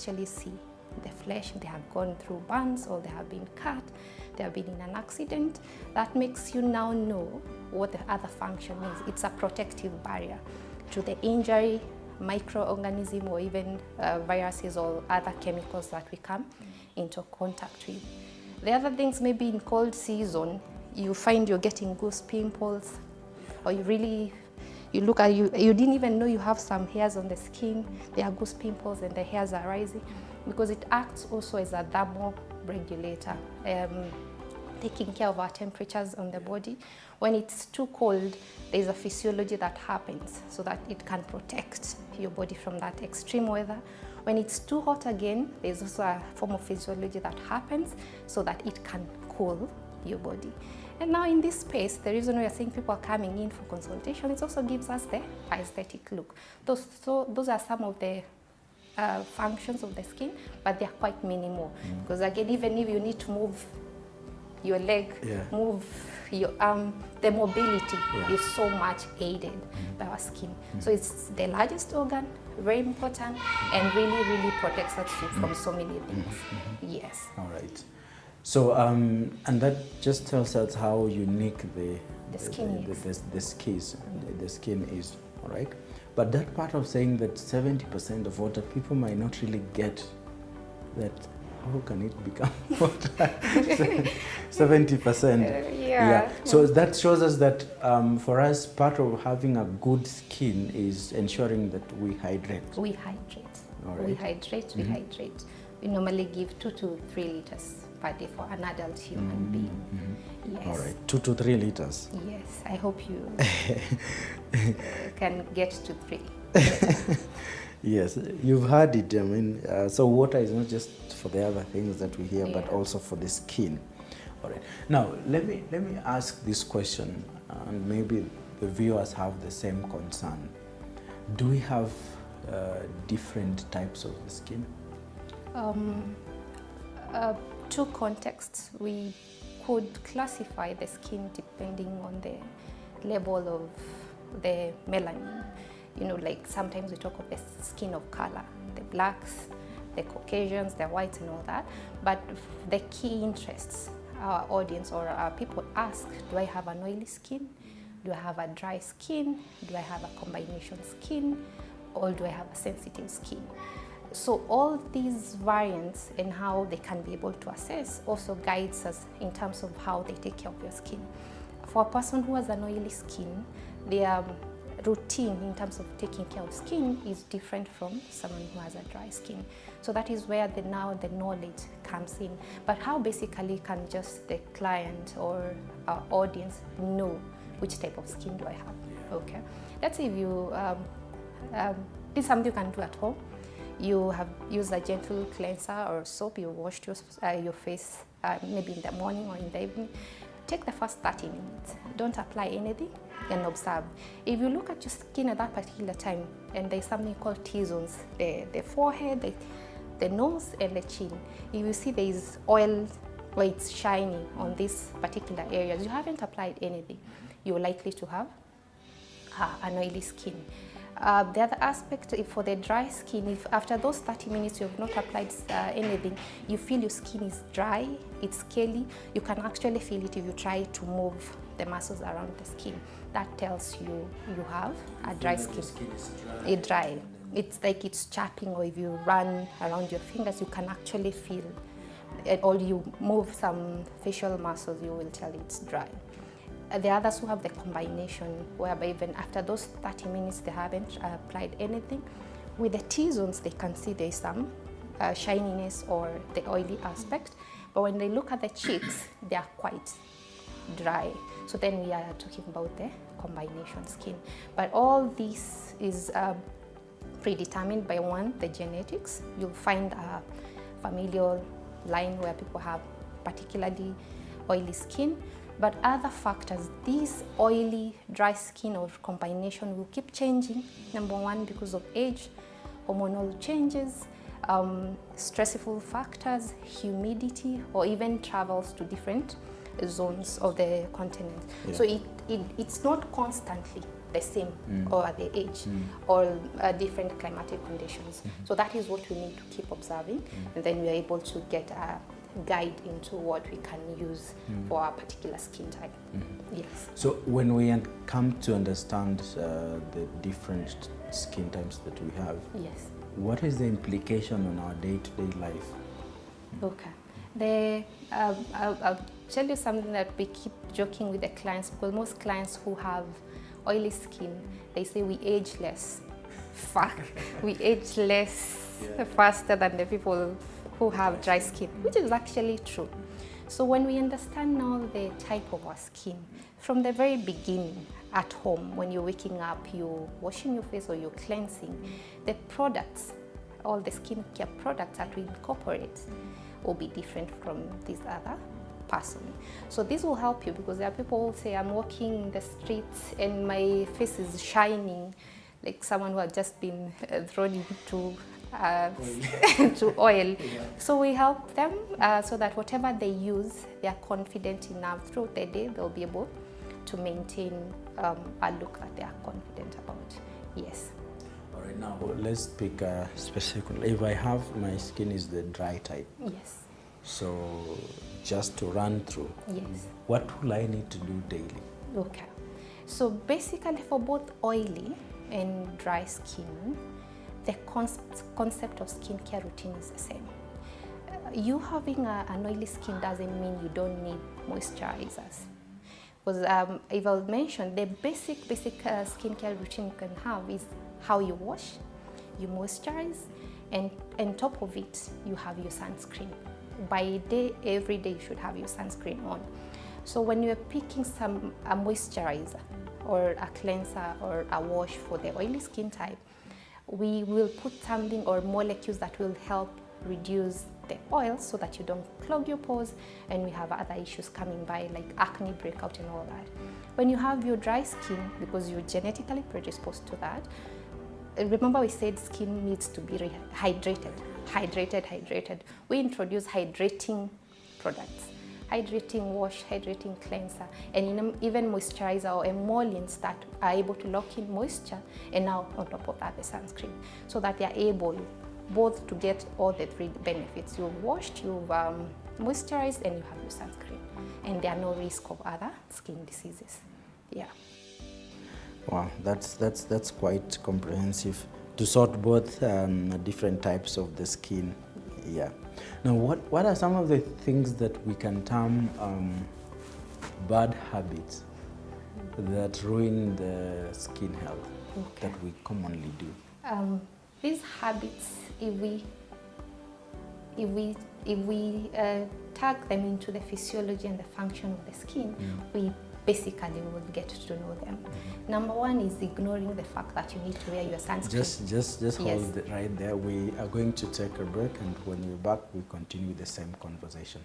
actually see the flesh, they have gone through burns or they have been cut, they have been in an accident. That makes you now know what the other function is. It's a protective barrier to the injury, microorganism, or even viruses or other chemicals that we come into contact with. The other things, maybe in cold season, you find you're getting goose pimples, or you look at you didn't even know you have some hairs on the skin. There are goose pimples and the hairs are rising because it acts also as a thermal regulator, taking care of our temperatures on the body. When it's too cold, there's a physiology that happens so that it can protect your body from that extreme weather. When it's too hot again, there's also a form of physiology that happens so that it can cool your body. And now in this space, the reason we are seeing people are coming in for consultation, it also gives us the aesthetic look. Those are some of the functions of the skin, but they are quite minimal. Because again, even if you need to move your leg, move your arm, the mobility is so much aided by our skin. So it's the largest organ, very important, and really protects us from so many things. Yes. All right. So, and that just tells us how unique the skin is, all right? But that part of saying that 70% of water, people might not really get that. How can it become water? 70%. Yeah. So that shows us that for us, part of having a good skin is ensuring that we hydrate. We hydrate. All right. We hydrate. We normally give 2 to 3 liters per day for an adult human being. Yes. All right, 2 to 3 liters. Yes, I hope you can get to 3. Yes, you've heard it. I mean, so water is not just for the other things that we hear, but also for the skin. All right. Now, let me ask this question, and maybe the viewers have the same concern. Do we have different types of the skin? 2 contexts. We could classify the skin depending on the level of the melanin. You know, like sometimes we talk of the skin of color, the blacks, the Caucasians, the whites and all that. But the key interests, our audience or our people ask, do I have an oily skin? Do I have a dry skin? Do I have a combination skin? Or do I have a sensitive skin? So all these variants and how they can be able to assess also guides us in terms of how they take care of your skin. For a person who has an oily skin, their routine in terms of taking care of skin is different from someone who has a dry skin. So that is where now the knowledge comes in. But how basically can just the client or our audience know which type of skin do I have? Okay. Let's say if you, this is something you can do at home. You have used a gentle cleanser or soap, you washed your face maybe in the morning or in the evening. Take the first 30 minutes. Don't apply anything and observe. If you look at your skin at that particular time, and there's something called T-zones, the forehead, the nose, and the chin. If you see there is oil where it's shiny on these particular areas, you haven't applied anything. You're likely to have an oily skin. The other aspect for the dry skin, if after those 30 minutes you have not applied anything, you feel your skin is dry, it's scaly, you can actually feel it if you try to move the muscles around the skin. That tells you you have a dry skin. The skin is dry. It's dry. It's like it's chapping, or if you run around your fingers, you can actually feel it, or you move some facial muscles, you will tell it's dry. The others who have the combination, whereby even after those 30 minutes they haven't applied anything, with the T-zones they can see there's some shininess or the oily aspect, but when they look at the cheeks, they are quite dry. So then we are talking about the combination skin. But all this is predetermined by the genetics. You'll find a familial line where people have particularly oily skin. But other factors, this oily, dry skin or combination will keep changing. Number 1, because of age, hormonal changes, stressful factors, humidity, or even travels to different zones of the continent. Yeah. So it's not constantly the same over the age or different climatic conditions. So that is what we need to keep observing, and then we are able to get a guide into what we can use for a particular skin type. Yes. So when we come to understand the different skin types that we have, Yes. what is the implication on our day-to-day life? Okay. I'll tell you something that we keep joking with the clients, because most clients who have oily skin, they say we age less. Fuck, we age less faster than the people who have dry skin, which is actually true. So when we understand now the type of our skin, from the very beginning at home, when you're waking up, you're washing your face or you're cleansing, the products, all the skincare products that we incorporate will be different from this other person. So this will help you, because there are people who say, I'm walking in the streets and my face is shining, like someone who had just been thrown into to oil. So we help them so that whatever they use, they are confident enough throughout the day, they'll be able to maintain a look that they are confident about. Yes. All right, now let's pick specifically. If I have, my skin is the dry type. Yes. So just to run through, Yes. what will I need to do daily? Okay. So basically for both oily and dry skin, the concept of skincare routine is the same. You having an oily skin doesn't mean you don't need moisturizers. Because if I'll mention, the basic skincare routine you can have is how you wash, you moisturize, and on top of it, you have your sunscreen. By day, every day you should have your sunscreen on. So when you're picking a moisturizer or a cleanser or a wash for the oily skin type, we will put something or molecules that will help reduce the oil so that you don't clog your pores and we have other issues coming by like acne breakout and all that. When you have your dry skin, because you're genetically predisposed to that, remember we said skin needs to be hydrated. We introduce hydrating products, hydrating wash, hydrating cleanser, and even moisturizer or emollients that are able to lock in moisture, and now on top of that the sunscreen, so that they are able both to get all the three benefits. You've washed, you've moisturized, and you have your sunscreen, and there are no risk of other skin diseases. Yeah. Wow, that's quite comprehensive to sort both different types of the skin. Yeah. Now, what are some of the things that we can term bad habits that ruin the skin health that we commonly do? These habits, if we tag them into the physiology and the function of the skin, we basically will get to know them. Number one is ignoring the fact that you need to wear your sunscreen. Just hold it right there. We are going to take a break, and when we're back, we continue the same conversation.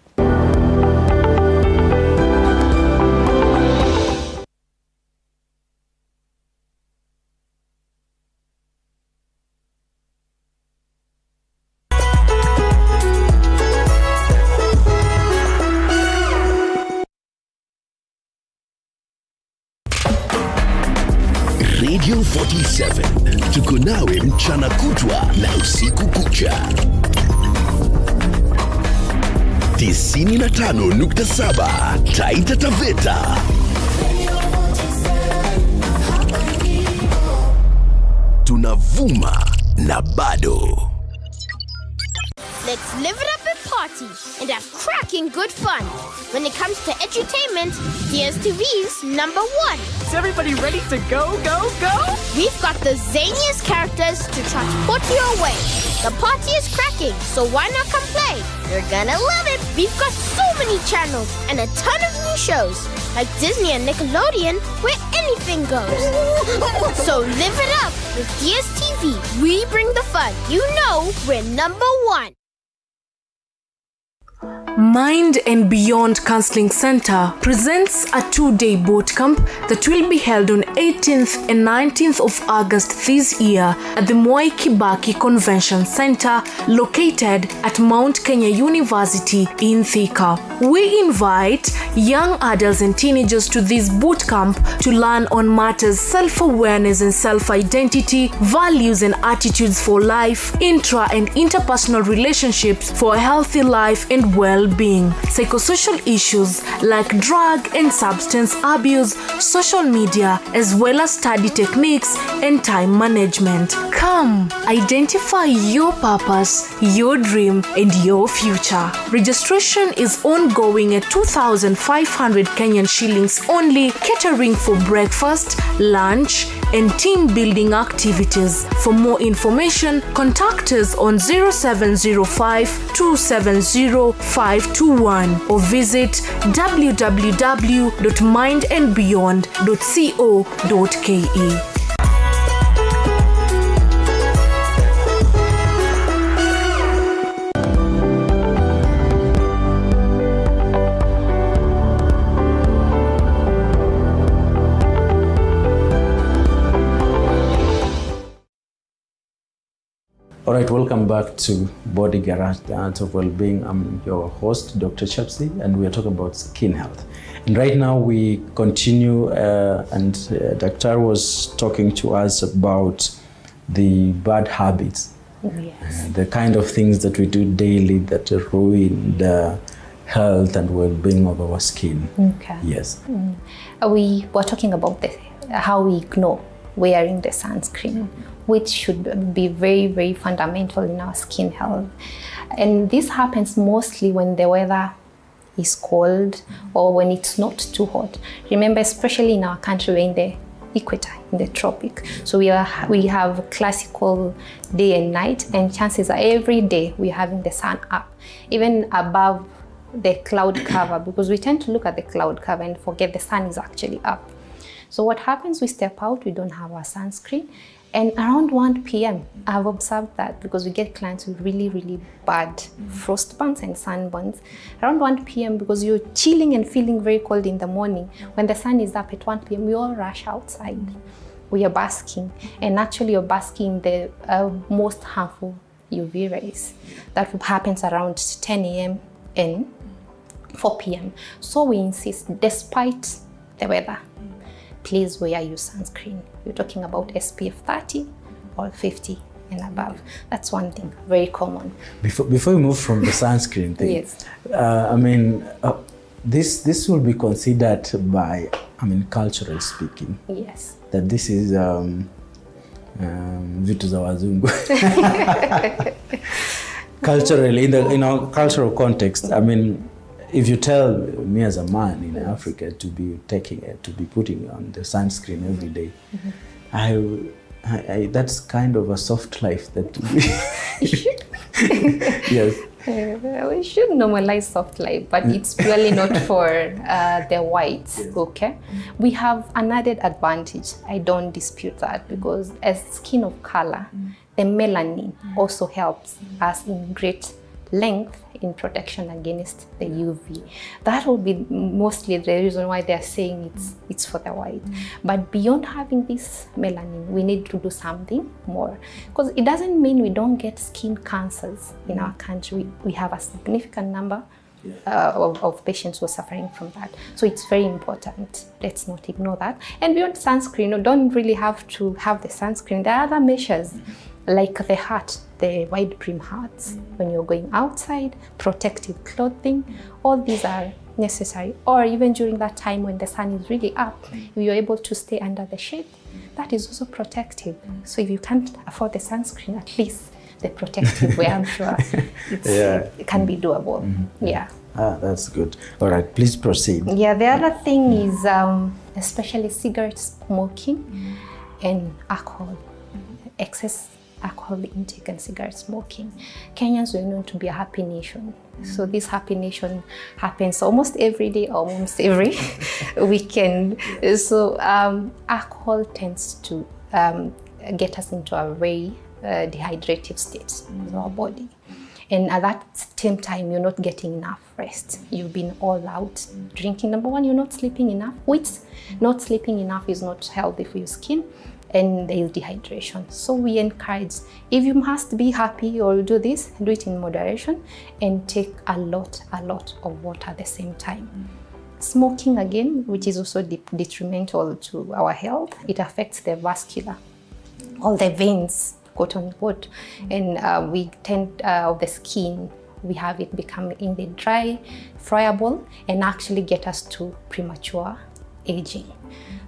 Radio 47 tuko nawe mchana kutwa na usiku kucha. 95.7 Taita Taveta. Tunavuma na bado. Let's live it up and party and have cracking good fun. When it comes to edutainment, DSTV's number one. Is everybody ready to go, go, go? We've got the zaniest characters to transport you away. The party is cracking, so why not come play? You're gonna love it. We've got so many channels and a ton of new shows, like Disney and Nickelodeon, where anything goes. So live it up with DSTV. We bring the fun. You know we're number one. Mind and Beyond Counseling Center presents a 2-day boot camp that will be held on 18th and 19th of August this year at the Mwai Kibaki Convention Center located at Mount Kenya University in Thika. We invite young adults and teenagers to this boot camp to learn on matters self-awareness and self-identity, values and attitudes for life, intra and interpersonal relationships for a healthy life and well-being, psychosocial issues like drug and substance abuse, social media, as well as study techniques and time management. Come, identify your purpose, your dream, and your future. Registration is ongoing at 2,500 Kenyan shillings only, catering for breakfast, lunch, and team building activities. For more information, contact us on 0705 270 521 or visit www.mindandbeyond.co.ke. All right, welcome back to Body Garage, the Art of Wellbeing. I'm your host, Dr. Chepsi, and we are talking about skin health. And right now we continue, Dr. was talking to us about the bad habits, Yes. the kind of things that we do daily that ruin the health and well-being of our skin. Okay. Yes. We were talking about how we ignore wearing the sunscreen, which should be very, very fundamental in our skin health. And this happens mostly when the weather is cold or when it's not too hot. Remember, especially in our country, we're in the equator, in the tropic. So we have classical day and night, and chances are every day we're having the sun up, even above the cloud cover, because we tend to look at the cloud cover and forget the sun is actually up. So what happens, we step out, we don't have our sunscreen, and around 1 p.m., I've observed that because we get clients with really, really bad frostburns and sunburns. Around 1 p.m., because you're chilling and feeling very cold in the morning, when the sun is up at 1 p.m., we all rush outside. We are basking, and actually you're basking in the most harmful UV rays. That happens around 10 a.m. and 4 p.m. So we insist, despite the weather, please wear your sunscreen. You're talking about SPF 30 or 50 and above. That's one thing, very common. Before we move from the sunscreen thing, Yes. This will be considered by, culturally speaking, Yes. that this is vitu za wazungu. Culturally, in our cultural context, if you tell me as a man in Africa to be putting on the sunscreen every day, I that's kind of a soft life that yes. We should normalize soft life, but it's purely not for the whites, okay? We have an added advantage. I don't dispute that, because as skin of color, the melanin also helps us in great length in protection against the UV. That will be mostly the reason why they're saying it's for the white. But beyond having this melanin, we need to do something more, because it doesn't mean we don't get skin cancers in our country. We have a significant number of patients who are suffering from that. So it's very important. Let's not ignore that. And beyond sunscreen, you don't really have to have the sunscreen. There are other measures, like the hat, the wide brim hats. When you're going outside, protective clothing, all these are necessary. Or even during that time when the sun is really up, if you're able to stay under the shade, that is also protective. So if you can't afford the sunscreen, at least the protective wear, I'm sure it can be doable. Yeah. That's good. All right, please proceed. Yeah, the other thing is especially cigarette smoking and alcohol, excess alcohol intake and cigarette smoking. Kenyans were known to be a happy nation. So this happy nation happens almost every day, almost every weekend. So alcohol tends to get us into a very dehydrative state in our body. And at that same time, you're not getting enough rest. You've been all out drinking. Number one, you're not sleeping enough, which not sleeping enough is not healthy for your skin, and there is dehydration. So we encourage, if you must be happy or do this, do it in moderation and take a lot of water at the same time. Smoking again, which is also detrimental to our health, it affects the vascular, all the veins, quote unquote, and we tend of the skin, we have it become in the dry, friable, and actually get us to premature aging.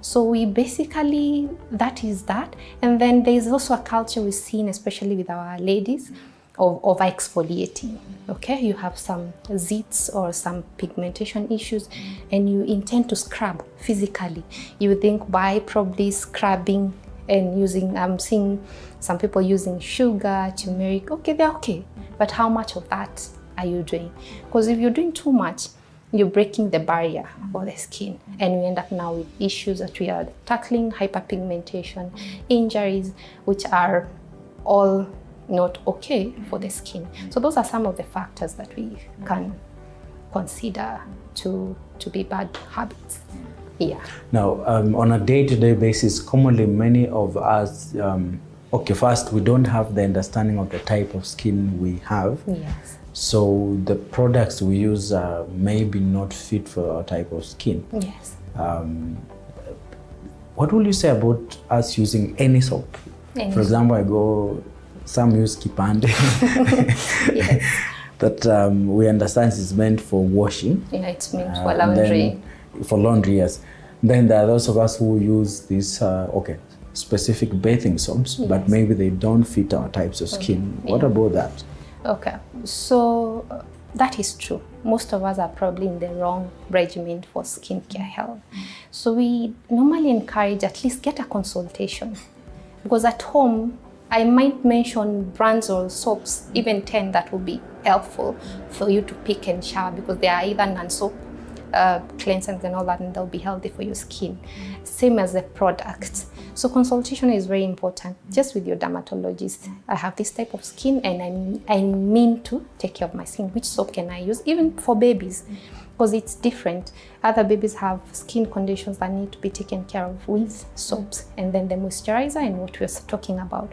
So we basically, that is that. And then there's also a culture we've seen, especially with our ladies, of over-exfoliating, okay? You have some zits or some pigmentation issues and you intend to scrub physically. You think by probably scrubbing and using, I'm seeing some people using sugar, turmeric, okay, they're okay. But how much of that are you doing? Because if you're doing too much, you're breaking the barrier for the skin, and we end up now with issues that we are tackling, hyperpigmentation, injuries, which are all not okay for the skin. So those are some of the factors that we can consider to be bad habits. Yeah. Now, on a day-to-day basis, commonly many of us, okay, first, we don't have the understanding of the type of skin we have. Yes. So the products we use are maybe not fit for our type of skin. Yes. What will you say about us using any soap? For example, some use Kipande. Yes. That we understand is meant for washing. Yeah, it's meant for laundry. For laundry, yes. Then there are those of us who use these, specific bathing soaps, but maybe they don't fit our types of skin. What about that? Okay, so that is true. Most of us are probably in the wrong regimen for skincare health. So we normally encourage at least get a consultation, because at home, I might mention brands or soaps, even 10 that will be helpful for you to pick and shower, because they are either non-soap cleansers and all that, and they'll be healthy for your skin. Same as the product. So consultation is very important. Just with your dermatologist, I have this type of skin and I mean to take care of my skin. Which soap can I use? Even for babies, because it's different. Other babies have skin conditions that need to be taken care of with soaps, and then the moisturizer and what we're talking about.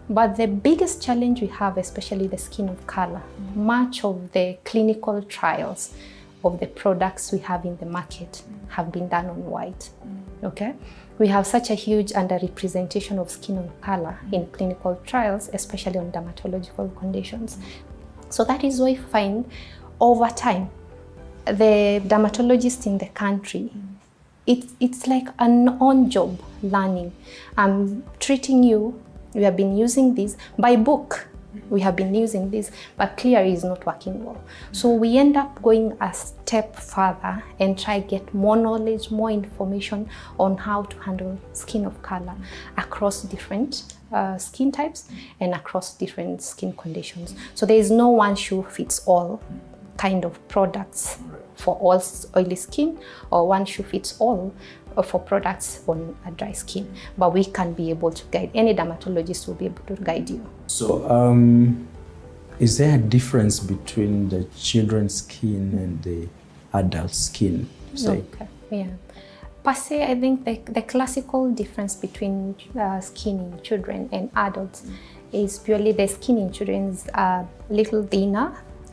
But the biggest challenge we have, especially the skin of color, much of the clinical trials of the products we have in the market have been done on white, okay? We have such a huge underrepresentation of skin of color in clinical trials, especially on dermatological conditions. So that is why I find over time, the dermatologists in the country, it's like an on-job learning. I'm treating you, we have been using this by book. We have been using this, but clearly it's not working well. So we end up going a step further and try to get more knowledge, more information on how to handle skin of color across different skin types and across different skin conditions. So there is no one shoe fits all kind of products for all oily skin, or one shoe fits all for products on a dry skin, but we can be able to guide. Any dermatologist will be able to guide you. So is there a difference between the children's skin and the adult skin? Say? Okay, yeah. Per se, I think the classical difference between skin in children and adults is purely the skin in children is a little thinner,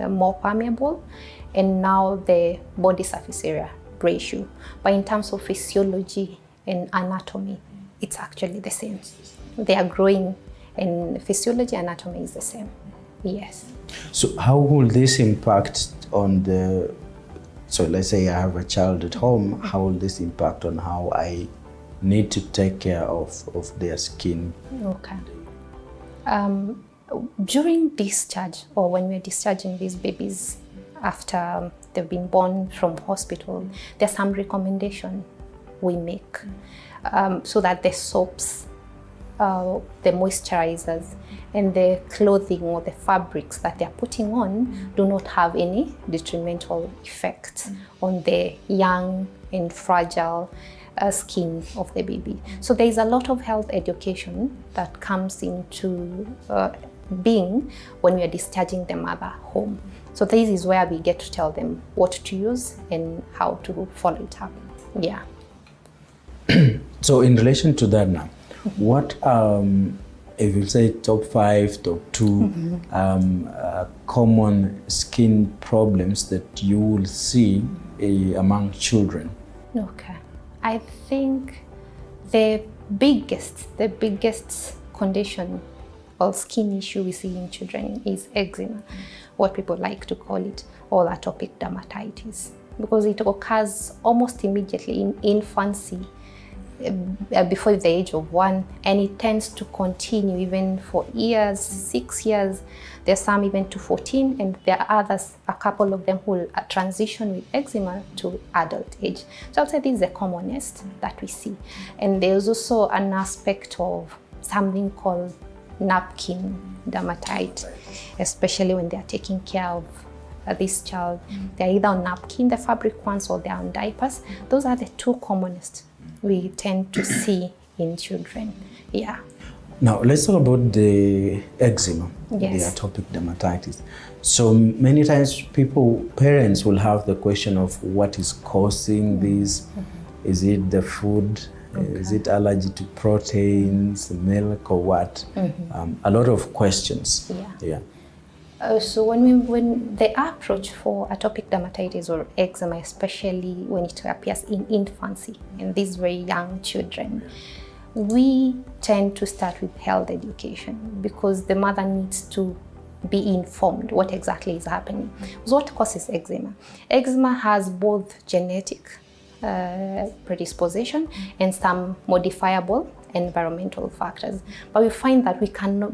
more permeable, and now the body surface area ratio. But in terms of physiology and anatomy, it's actually the same. They are growing, and physiology and anatomy is the same. Yes. So how will this impact on the, so let's say I have a child at home, how will this impact on how I need to take care of their skin? Okay. During discharge, or when we're discharging these babies after they've been born from hospital, there's some recommendation we make so that the soaps, the moisturizers, and the clothing or the fabrics that they're putting on do not have any detrimental effect on the young and fragile skin of the baby. So there's a lot of health education that comes into being when we are discharging the mother home. So this is where we get to tell them what to use and how to follow it up. Yeah. So in relation to that now, what if you say top 5, top 2 common skin problems that you will see among children? Okay. I think the biggest condition or skin issue we see in children is eczema, what people like to call it, or atopic dermatitis, because it occurs almost immediately in infancy, before the age of 1, and it tends to continue even for years, 6 years. There's some even to 14, and there are others, a couple of them, who will transition with eczema to adult age. So I'd say this is the commonest that we see. And there's also an aspect of something called napkin dermatitis, especially when they're taking care of this child. They're either on napkin, the fabric ones, or they're on diapers. Those are the 2 commonest we tend to see in children. Yeah. Now let's talk about the eczema, Yes. the atopic dermatitis. So many times parents will have the question of what is causing this. Is it the food? Is it allergy to proteins, milk, or what? A lot of questions. Yeah. So when the approach for atopic dermatitis or eczema, especially when it appears in infancy and these very young children, we tend to start with health education, because the mother needs to be informed what exactly is happening. So what causes eczema? Eczema has both genetic predisposition and some modifiable environmental factors, but we find that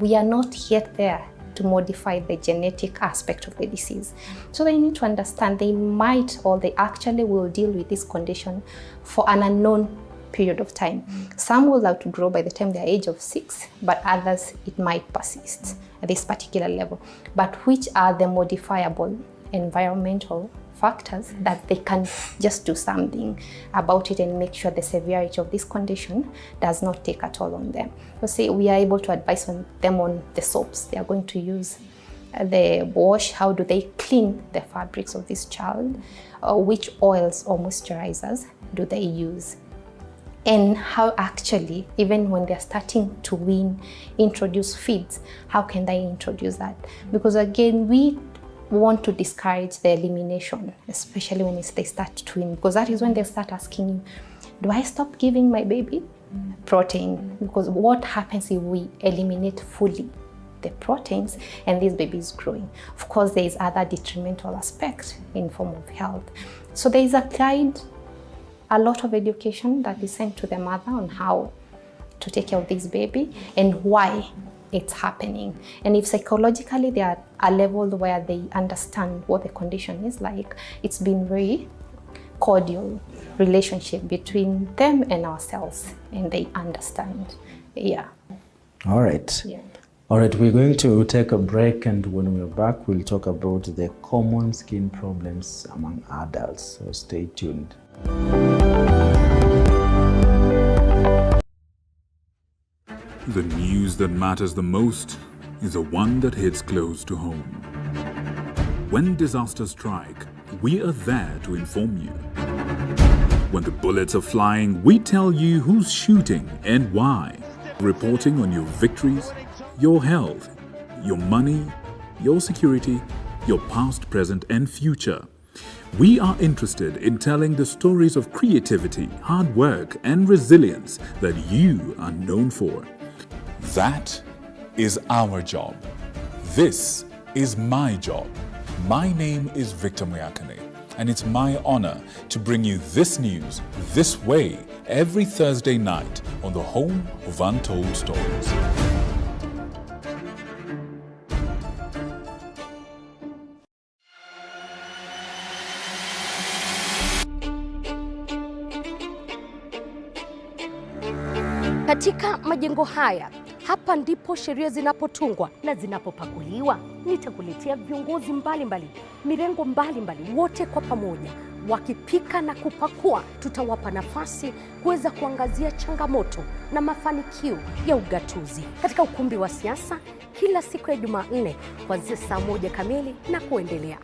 we are not yet there to modify the genetic aspect of the disease. So they need to understand they might, or they actually will deal with this condition for an unknown period of time. Some will outgrow by the time they're age of 6, but others it might persist at this particular level. But which are the modifiable environmental factors that they can just do something about it and make sure the severity of this condition does not take a toll on them. So say we are able to advise them on the soaps they are going to use, the wash, how do they clean the fabrics of this child, which oils or moisturizers do they use, and how actually, even when they're starting to wean, introduce feeds, how can they introduce that? Because again, we want to discourage the elimination, especially when they start to wean, because that is when they start asking you, do I stop giving my baby protein? Because what happens if we eliminate fully the proteins and this baby is growing? Of course, there is other detrimental aspect in form of health. So there is a guide, a lot of education that is sent to the mother on how to take care of this baby and why it's happening. And if psychologically they are at a level where they understand what the condition is like, it's been very cordial relationship between them and ourselves, and they understand. Yeah. All right. Yeah. All right, we're going to take a break, and when we're back, we'll talk about the common skin problems among adults. So stay tuned. The news that matters the most is the one that hits close to home. When disasters strike, we are there to inform you. When the bullets are flying, we tell you who's shooting and why. Reporting on your victories, your health, your money, your security, your past, present, and future. We are interested in telling the stories of creativity, hard work, and resilience that you are known for. That is our job. This is my job. My name is Victor Muyakane, and it's my honor to bring you this news this way every Thursday night on the home of Untold Stories. Katika majengo haya, hapa ndipo sheria zinapotungwa na zinapopakuliwa. Nitakuletea viongozi mbalimbali, mirengo mbalimbali, wote kwa pamoja wakipika na kupakua. Tutawapa nafasi kuweza kuangazia changamoto na mafanikio ya ugatuzi. Katika ukumbi wa siasa, kila siku ya Jumanne kuanzia saa 1 kamili na kuendelea.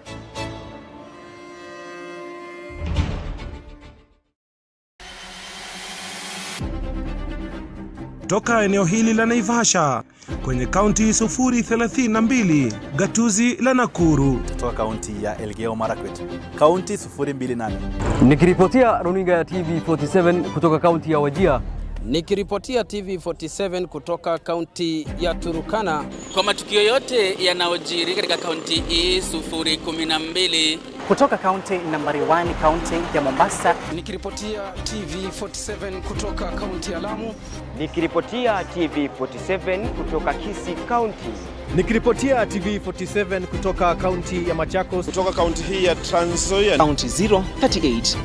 Toka eneo hili la Naivasha kwenye kaunti 032, gatuzi la Nakuru. Toka kaunti ya Elgeyo Marakwet, kaunti 028. Nikiripotia runinga ya TV47 kutoka kaunti ya Wajir. Nikiripotia TV47 kutoka kaunti ya Turukana. Kwa matukio yote yanayojiri katika kaunti hii 012. Kutoka kaunti nambari 1, kaunti ya Mombasa. Nikiripotia TV47 kutoka kaunti ya Lamu. Nikiripotia TV47 kutoka Kisii County. Nikiripotia TV47 kutoka kaunti ya Machakos. Kutoka kaunti hii ya Trans Nzoia. Kaunti 038.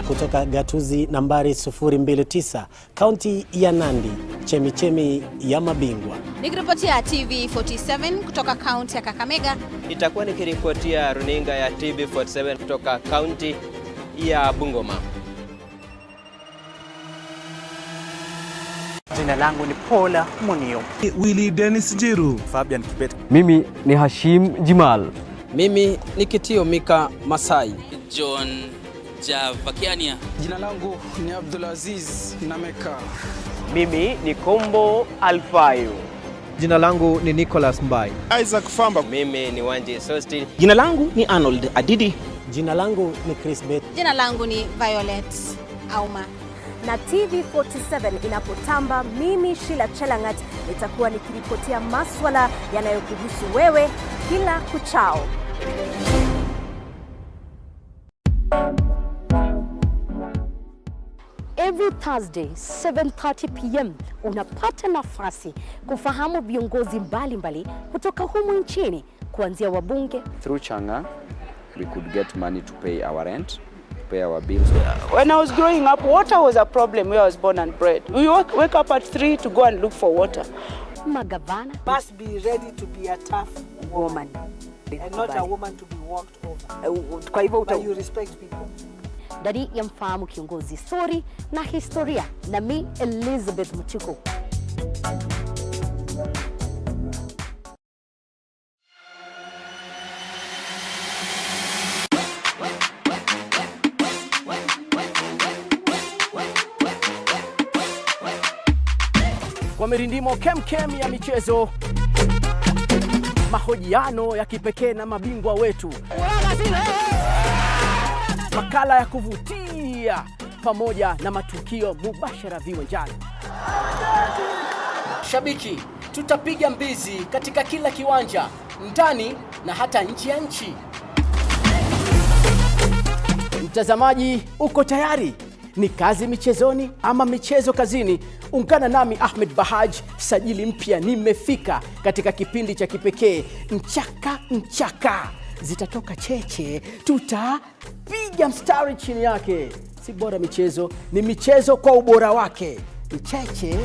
Kutoka gatuzi nambari 029, kaunti ya Nandi, chemichemi ya mabingwa. Nikiripotia TV47 kutoka kaunti ya Kakamega. Nitakuwa nikiripotia runinga ya TV47 kutoka kaunti ya Bungoma. Jina langu ni Paula Munio. Willy Dennis Jiru. Fabian Kibet. Mimi ni Hashim Jimal. Mimi ni Kitio Mika Masai. John Javakiania. Jina langu ni Abdulaziz Nameka. Mimi ni Kombo Alfayo. Jina langu ni Nicholas Mbai. Isaac Famba. Mimi ni Wanji Sosti. Jina langu ni Arnold Adidi. Jina langu ni Chris Bet. Jina langu ni Violet Auma. Na TV47 inapotamba, mimi Sheila Chelangat nitakuwa nikiripotia maswala yanayokuhusu wewe kila kuchao. Every Thursday 7:30 p.m. unapata nafasi kufahamu viongozi mbalimbali kutoka humu nchini, kuanzia wabunge. Through Changa we could get money to pay our rent, to pay our bills. When I was growing up, water was a problem where I was born and bred. We wake up at 3 to go and look for water. Magavana must be ready to be a tough woman and not a woman to be walked over. Kwa hivyo but you respect people. Dari ya mfahamu kiongozi, story na historia, na mi Elizabeth Mutuku. Kwa mirindimo kemkem ya michezo, mahojiano ya kipekee na mabingwa wetu, makala ya kuvutia pamoja na matukio mubashara viwanjani. Shabiki, tutapiga mbizi katika kila kiwanja, ndani na hata nje ya nchi. Mtazamaji, uko tayari? Ni kazi michezoni ama michezo kazini? Ungana nami Ahmed Bahaj, sajili mpya nimefika katika kipindi cha kipekee Mchaka Mchaka. Zitatoka cheche, tutapiga mstari chini yake. Si bora michezo, ni michezo kwa ubora wake. Cheche.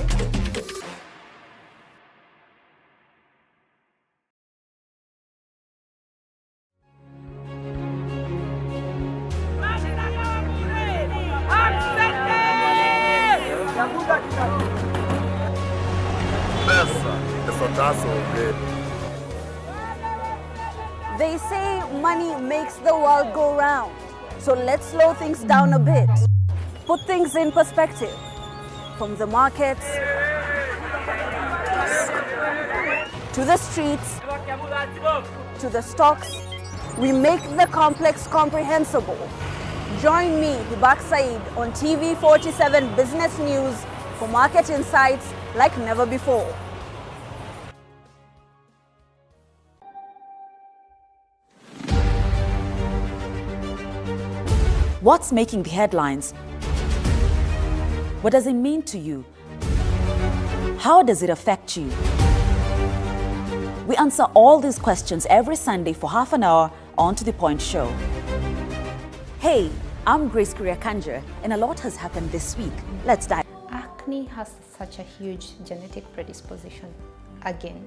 They say money makes the world go round. So let's slow things down a bit. Put things in perspective. From the markets to the streets to the stocks, we make the complex comprehensible. Join me, Hibak Saeed, on TV47 Business News for market insights like never before. What's making the headlines? What does it mean to you? How does it affect you? We answer all these questions every Sunday for half an hour on To The Point Show. Hey, I'm Grace Kuriakanja, and a lot has happened this week. Let's dive. Acne has such a huge genetic predisposition. Again,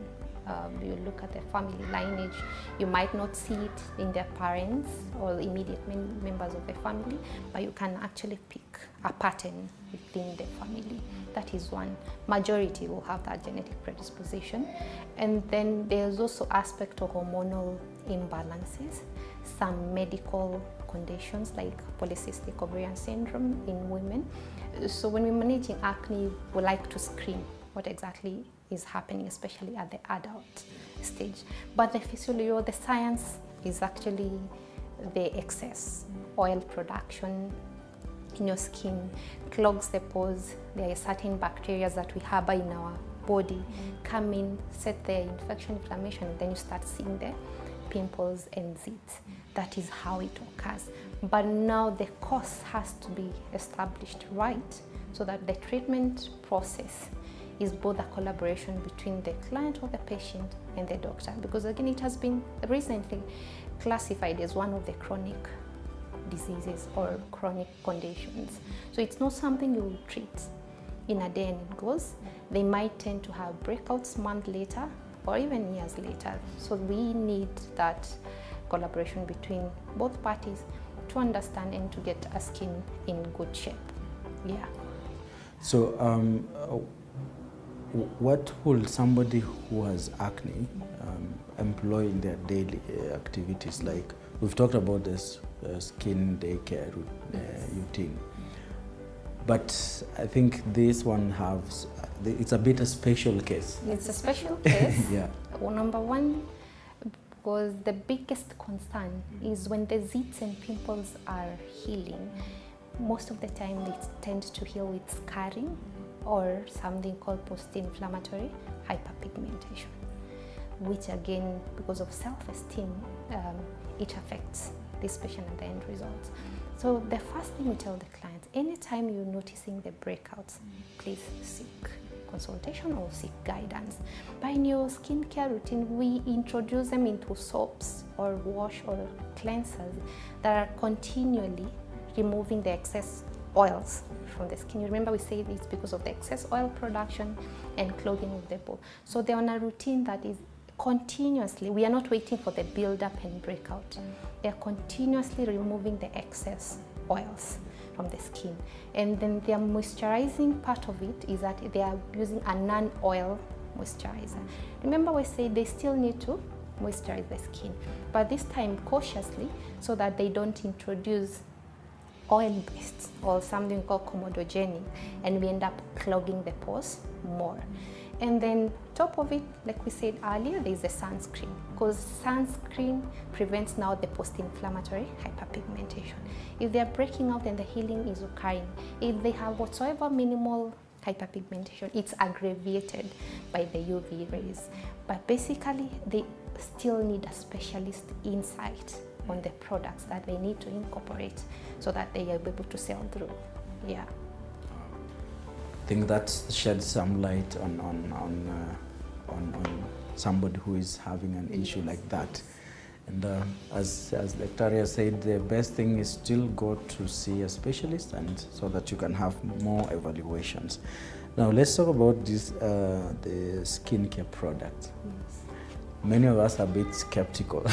you look at the family lineage, you might not see it in their parents or immediate members of the family, but you can actually pick a pattern within the family. That is one. Majority will have that genetic predisposition. And then there's also aspect of hormonal imbalances, some medical conditions like polycystic ovarian syndrome in women. So when we're managing acne, we like to screen what exactly is happening, especially at the adult stage. But the physiology or the science is actually the excess oil production in your skin clogs the pores. There are certain bacteria that we harbor in our body come in, set the infection, inflammation, and then you start seeing the pimples and zits. That is how it occurs. But now the cause has to be established right, so that the treatment process is both a collaboration between the client or the patient and the doctor, because again it has been recently classified as one of the chronic diseases or chronic conditions. So it's not something you treat in a day and it goes. They might tend to have breakouts months later or even years later. So we need that collaboration between both parties to understand and to get a skin in good shape. Yeah. So what will somebody who has acne employ in their daily activities? Like we've talked about this skin daycare routine, but I think this one has, it's a bit a special case. It's a special case. Yeah. Well, number one, because the biggest concern is when the zits and pimples are healing, most of the time it tends to heal with scarring or something called post-inflammatory hyperpigmentation, which again, because of self-esteem, it affects this patient and the end results. So the first thing we tell the clients, anytime you're noticing the breakouts, please seek consultation or seek guidance. But in your skincare routine, we introduce them into soaps or wash or cleansers that are continually removing the excess oils from the skin. You remember we said it's because of the excess oil production and clogging of the pore. So they're on a routine that is continuously, we are not waiting for the build-up and breakout. They're continuously removing the excess oils from the skin. And then their moisturizing part of it is that they are using a non-oil moisturizer. Remember we said they still need to moisturize the skin, but this time cautiously so that they don't introduce oil-based or something called comedogenic, and we end up clogging the pores more. And then top of it, like we said earlier, there is the sunscreen, because sunscreen prevents now the post-inflammatory hyperpigmentation. If they are breaking out and the healing is occurring, if they have whatsoever minimal hyperpigmentation, it's aggravated by the UV rays. But basically, they still need a specialist insight on the products that they need to incorporate so that they are able to sell through. Yeah. I think that sheds some light on somebody who is having an issue like that. And as Victoria said, the best thing is still go to see a specialist, and so that you can have more evaluations. Now let's talk about this the skincare products. Yes. Many of us are a bit skeptical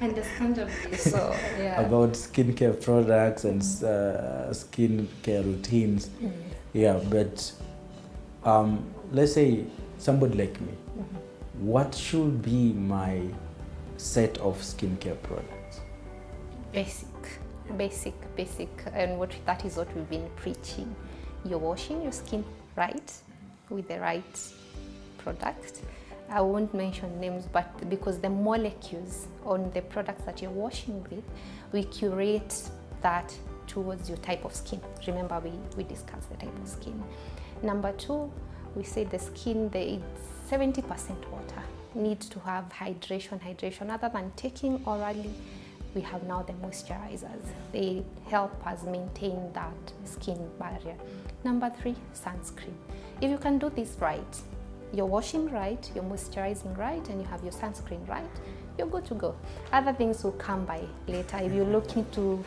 Understandably so, yeah. about skincare products and skincare routines. Yeah, but let's say somebody like me, what should be my set of skincare products? Basic, and that is what we've been preaching. You're washing your skin right with the right product. I won't mention names, but because the molecules on the products that you're washing with, we curate that towards your type of skin. Remember, we discussed the type of skin. Number two, we say the skin, it's 70% water. Needs to have hydration. Other than taking orally, we have now the moisturizers. They help us maintain that skin barrier. Number three, sunscreen. If you can do this right, you're washing right, you're moisturizing right, and you have your sunscreen right, you're good to go. Other things will come by later if you're looking to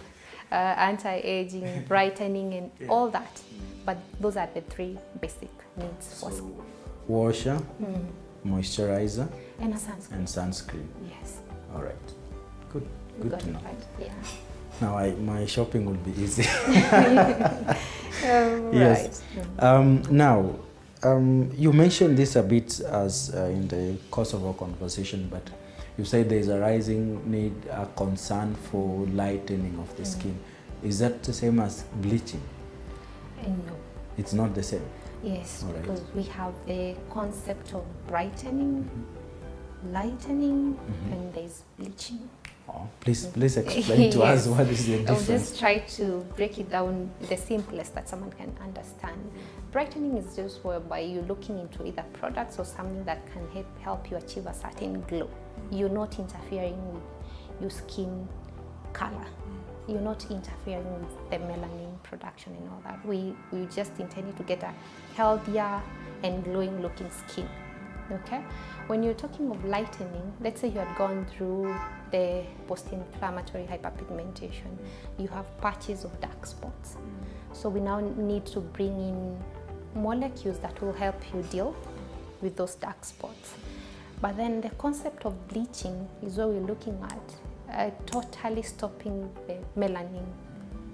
anti-aging, brightening, and all that. But those are the three basic needs for skin. Washer, moisturizer, and a sunscreen. And sunscreen. Yes. All right. Good to know. Right. Yeah. Now my shopping will be easy. Yes. Now, you mentioned this a bit as in the course of our conversation, but you said there is a rising need, a concern for lightening of the skin. Is that the same as bleaching? No. It's not the same? Yes, All right. because we have the concept of brightening, lightening, and there's bleaching. Oh, please explain to us what is the difference. I'll just try to break it down the simplest that someone can understand. Brightening is just whereby you're looking into either products or something that can help you achieve a certain glow. You're not interfering with your skin color. You're not interfering with the melanin production and all that. We just intended to get a healthier and glowing looking skin. Okay? When you're talking of lightening, let's say you had gone through the post-inflammatory hyperpigmentation, you have patches of dark spots. So we now need to bring in molecules that will help you deal with those dark spots. But then the concept of bleaching is what we're looking at, totally stopping the melanin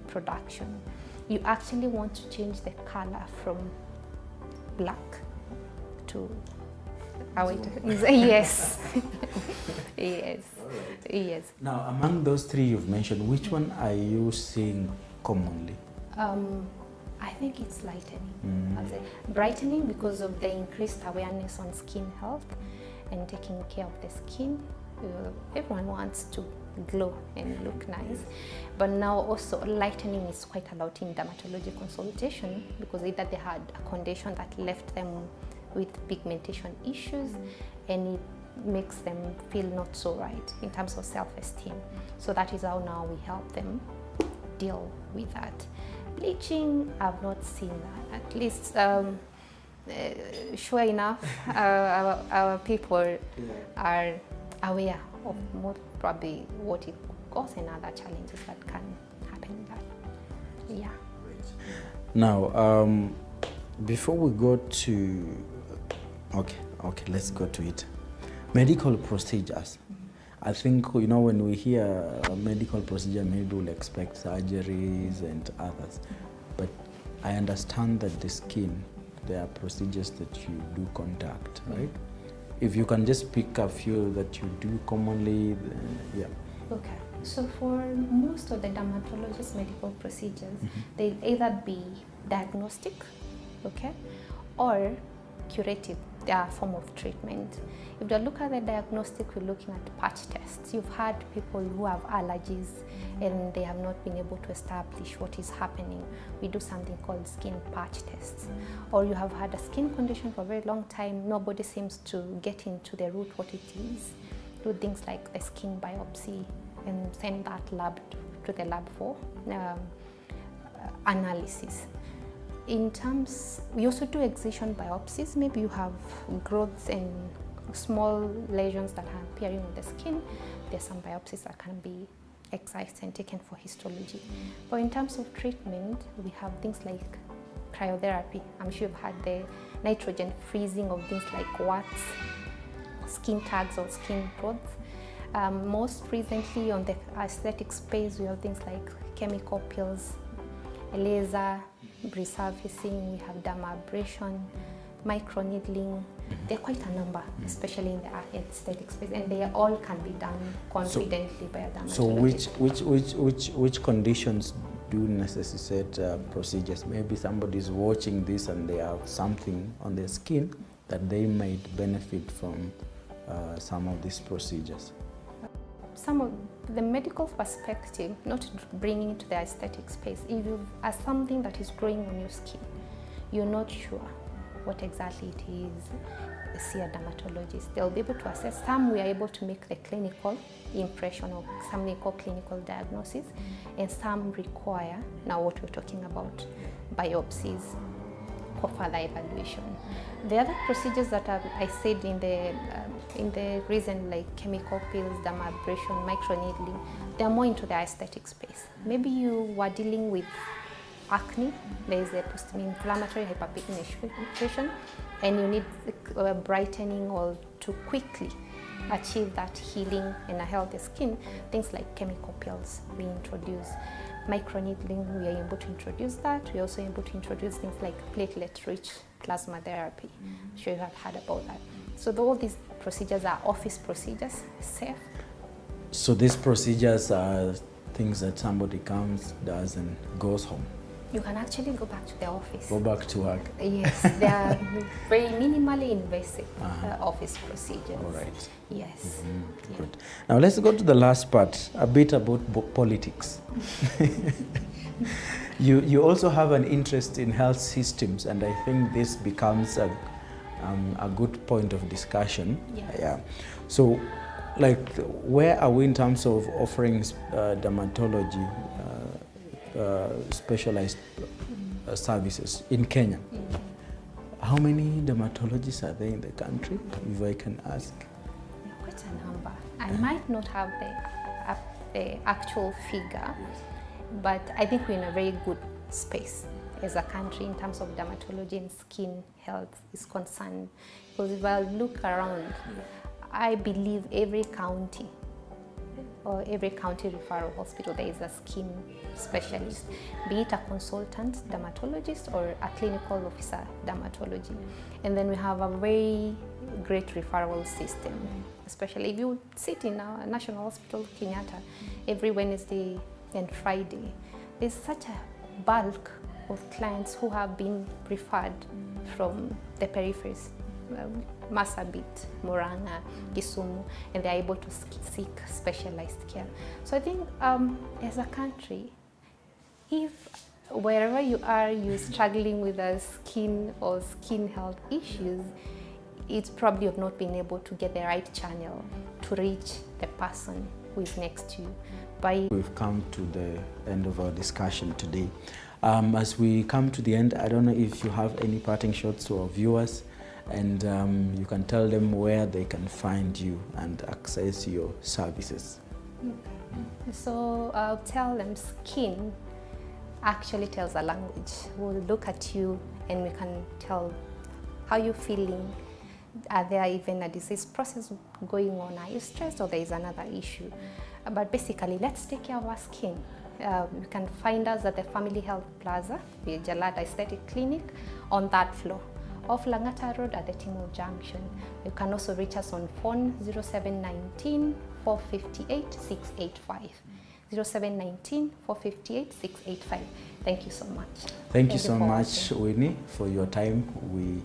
production. You actually want to change the color from black to yes. Yes. Yes. Now, among those three you've mentioned, which one are you seeing commonly? I think it's lightening. I'll say brightening because of the increased awareness on skin health and taking care of the skin. Everyone wants to glow and look nice, but now also lightening is quite a lot in dermatology consultation because either they had a condition that left them with pigmentation issues and it makes them feel not so right in terms of self-esteem. So that is how now we help them deal with that. Bleaching, I've not seen that. At least, sure enough, our people are aware of most probably what it causes and other challenges that can happen in that. Yeah. Now, before we go to, okay, let's go to it. Medical procedures. I think, you know, when we hear a medical procedure, maybe we'll expect surgeries and others. But I understand that the skin, there are procedures that you do contact, right? If you can just pick a few that you do commonly, then, yeah. Okay. So for most of the dermatologist medical procedures, they'll either be diagnostic, okay, or curative, their form of treatment. If you look at the diagnostic, we're looking at patch tests. You've had people who have allergies and they have not been able to establish what is happening. We do something called skin patch tests. Or you have had a skin condition for a very long time, nobody seems to get into the root what it is. Do things like the skin biopsy and send that lab to the lab for analysis. In terms, we also do excision biopsies. Maybe you have growths and small lesions that are appearing on the skin. There's some biopsies that can be excised and taken for histology. But in terms of treatment, we have things like cryotherapy. I'm sure you've had the nitrogen freezing of things like warts, skin tags or skin growths. Most recently on the aesthetic space, we have things like chemical peels, laser, resurfacing, we have dermabrasion, microneedling. There are quite a number, especially in the aesthetic space, and they all can be done confidently by a dermatologist. So which conditions do necessitate procedures? Maybe somebody is watching this and they have something on their skin that they might benefit from some of these procedures. Some of the medical perspective, not bringing it to the aesthetic space, if you have something that is growing on your skin, you're not sure what exactly it is, see a dermatologist. They'll be able to assess. Some we are able to make the clinical impression of something called clinical diagnosis, and some require, now what we're talking about, biopsies for further evaluation. The other procedures that I said in the reason, like chemical peels, dermabrasion, microneedling, they're more into the aesthetic space. Maybe you were dealing with acne, there's a post-inflammatory hyperpigmentation, and you need brightening or to quickly achieve that healing and a healthy skin, things like chemical peels we introduce. Microneedling, we are able to introduce that. We are also able to introduce things like platelet-rich plasma therapy. I'm sure you have heard about that. So all these procedures are office procedures, safe. So these procedures are things that somebody comes, does, and goes home. You can actually go back to the office. Go back to work. Yes, they are very minimally invasive office procedures. All right. Yes. Yeah. Good. Now let's go to the last part, a bit about politics. You also have an interest in health systems, and I think this becomes a good point of discussion. Yes. Yeah. So, like, where are we in terms of offering dermatology specialized services in Kenya? How many dermatologists are there in the country, if I can ask? Quite a number. I might not have the actual figure, but I think we're in a very good space as a country in terms of dermatology and skin health is concerned. Because if I look around, I believe every county or every county referral hospital there is a skin specialist, be it a consultant dermatologist or a clinical officer dermatology. And then we have a very great referral system, especially if you sit in our National Hospital Kenyatta every Wednesday and Friday. There's such a bulk of clients who have been referred from the peripheries, Marsabit, Murang'a, Kisumu, and they're able to seek specialized care. So I think as a country, if wherever you are, you're struggling with a skin or skin health issues, it's probably of not being able to get the right channel to reach the person who is next to you. We've come to the end of our discussion today. As we come to the end, I don't know if you have any parting shots to our viewers, and you can tell them where they can find you and access your services. So I'll tell them skin actually tells a language. We'll look at you and we can tell how you're feeling. Are there even a disease process going on? Are you stressed or there is another issue? But basically, let's take care of our skin. You can find us at the Family Health Plaza, the Jalada Aesthetic Clinic, on that floor, off Langata Road at the Timor Junction. You can also reach us on phone 0719 458 685. 0719 458 685. Thank you so much. Thank you so much, Winnie, for your time. We